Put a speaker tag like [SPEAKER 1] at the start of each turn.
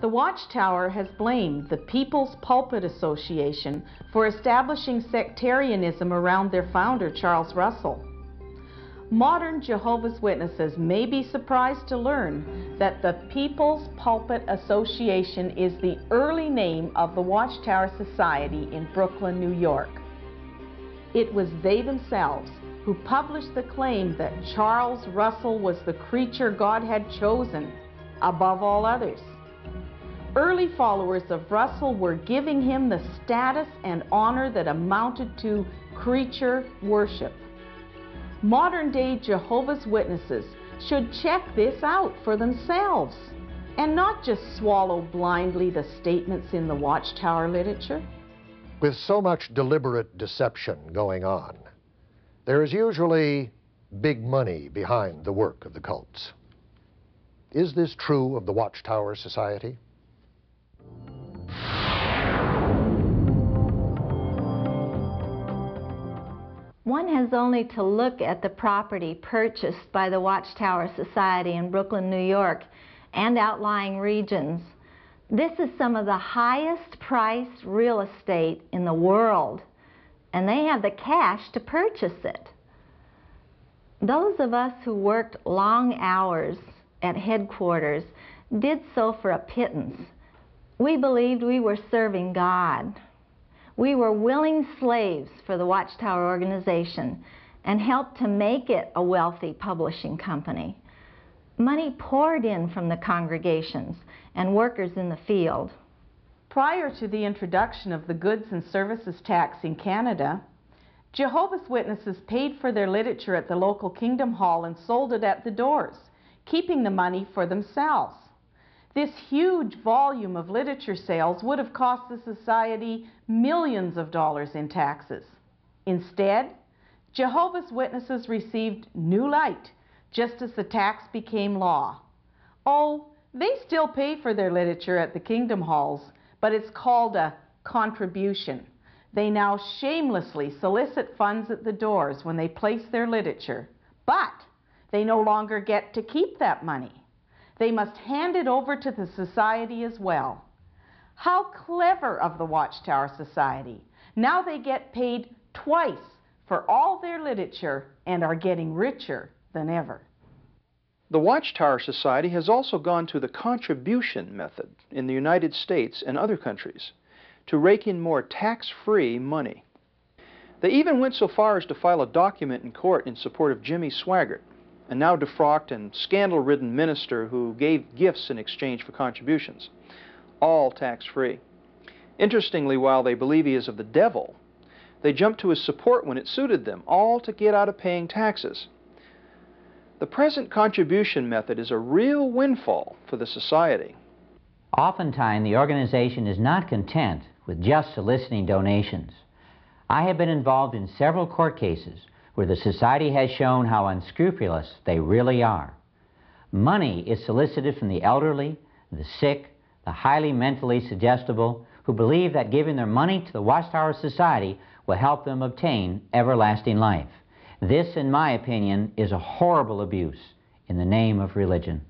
[SPEAKER 1] The Watchtower has blamed the People's Pulpit Association for establishing sectarianism around their founder, Charles Russell. Modern Jehovah's Witnesses may be surprised to learn that the People's Pulpit Association is the early name of the Watchtower Society in Brooklyn, New York. It was they themselves who published the claim that Charles Russell was the creature God had chosen above all others. Early followers of Russell were giving him the status and honor that amounted to creature worship. Modern-day Jehovah's Witnesses should check this out for themselves and not just swallow blindly the statements in the Watchtower literature.
[SPEAKER 2] With so much deliberate deception going on, there is usually big money behind the work of the cults. Is this true of the Watchtower Society?
[SPEAKER 3] One has only to look at the property purchased by the Watchtower Society in Brooklyn, New York, and outlying regions. This is some of the highest priced real estate in the world, and they have the cash to purchase it. Those of us who worked long hours at headquarters did so for a pittance. We believed we were serving God. We were willing slaves for the Watchtower organization and helped to make it a wealthy publishing company. Money poured in from the congregations and workers in the field.
[SPEAKER 1] Prior to the introduction of the goods and services tax in Canada, Jehovah's Witnesses paid for their literature at the local Kingdom Hall and sold it at the doors, keeping the money for themselves. This huge volume of literature sales would have cost the society millions of dollars in taxes. Instead, Jehovah's Witnesses received new light just as the tax became law. Oh, they still pay for their literature at the Kingdom Halls, but it's called a contribution. They now shamelessly solicit funds at the doors when they place their literature, but they no longer get to keep that money. They must hand it over to the society as well. How clever of the Watchtower Society. Now they get paid twice for all their literature and are getting richer than ever.
[SPEAKER 4] The Watchtower Society has also gone to the contribution method in the United States and other countries to rake in more tax-free money. They even went so far as to file a document in court in support of Jimmy Swaggart, a now defrocked and scandal-ridden minister who gave gifts in exchange for contributions, all tax-free. Interestingly, while they believe he is of the devil, they jump to his support when it suited them, all to get out of paying taxes. The present contribution method is a real windfall for the society.
[SPEAKER 5] Oftentimes, the organization is not content with just soliciting donations. I have been involved in several court cases where the society has shown how unscrupulous they really are. Money is solicited from the elderly, the sick, the highly mentally suggestible, who believe that giving their money to the Watchtower Society will help them obtain everlasting life. This, in my opinion, is a horrible abuse in the name of religion.